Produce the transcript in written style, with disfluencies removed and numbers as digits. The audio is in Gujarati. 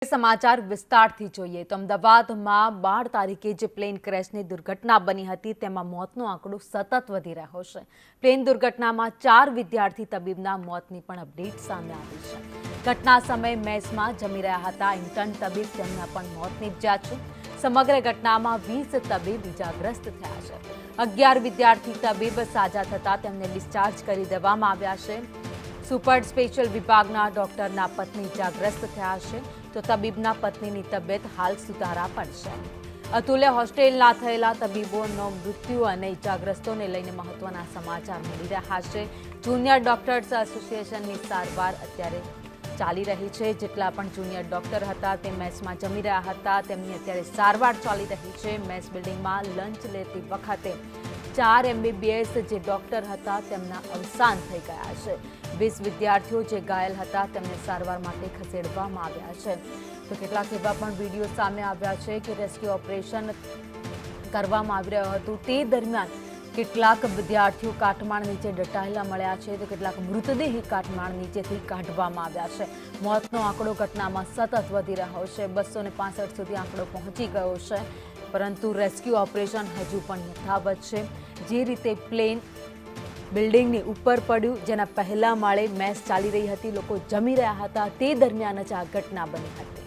સમાચાર વિસ્તારથી જોઈએ તો અમદાવાદમાં 12 તારીખે જે પ્લેન ક્રેશની દુર્ઘટના બની હતી તેમાં મોતનો આંકડો સતત વધી રહ્યો છે। પ્લેન દુર્ઘટનામાં 4 વિદ્યાર્થી તબીબના મોતની પણ અપડેટ સામે આવી છે। ઘટના સમયે મેસમાં જમી રહ્યા હતા ઇન્ટર્ન તબીબ તેમના પણ મોત નિપજ્યા છે। સમગ્ર ઘટનામાં 20 તબીબ ઇજાગ્રસ્ત થયા છે। 11 વિદ્યાર્થી તબીબ સાજા થતા તેમને ડિસ્ચાર્જ કરી દેવામાં આવ્યા છે। સુપર સ્પેશિયલ વિભાગના ડોક્ટરના પત્ની ઇજાગ્રસ્ત થયા છે તો તબીબના પત્નીની તબિયત હાલ સુધારા પર છે। અતુલ્ય હોસ્ટેલના થયેલા તબીબોનો મૃત્યુ અને ઇજાગ્રસ્તોને લઈને મહત્વના સમાચાર મળી રહ્યા છે। જુનિયર ડોક્ટર્સ એસોસિએશનની સારવાર અત્યારે ચાલી રહી છે। જેટલા પણ જુનિયર ડોક્ટર હતા તે મેસમાં જમી રહ્યા હતા તેમની અત્યારે સારવાર ચાલી રહી છે। મેસ બિલ્ડિંગમાં લંચ લેતી વખતે 4 MBBS જે ડોક્ટર હતા તેમના અવસાન થઈ ગયા છે। 20 વિદ્યાર્થીઓ જે ઘાયલ હતા તેમને સારવાર માટે ખસેડવામાં આવ્યા છે। તો કેટલાક એવા પણ વિડીયો સામે આવ્યા છે કે રેસ્ક્યુ ઓપરેશન કરવામાં આવી રહ્યું હતું તે દરમિયાન કેટલાક વિદ્યાર્થીઓ કાટમાળ નીચે દટાયેલા મળ્યા છે તો કેટલાક મૃતદેહ કાટમાળ નીચેથી કાઢવામાં આવ્યા છે। મોતનો આંકડો ઘટનામાં સતત વધી રહ્યો છે। 265 સુધી આંકડો પહોંચી ગયો છે પરંતુ રેસ્ક્યુ ઓપરેશન હજુ પણ યથાવત છે। જે રીતે પ્લેન બિલ્ડિંગની ઉપર પડ્યું જેના પહેલા માળે મેચ ચાલી રહી હતી લોકો જમી રહ્યા હતા તે દરમિયાન જ આ ઘટના બની હતી।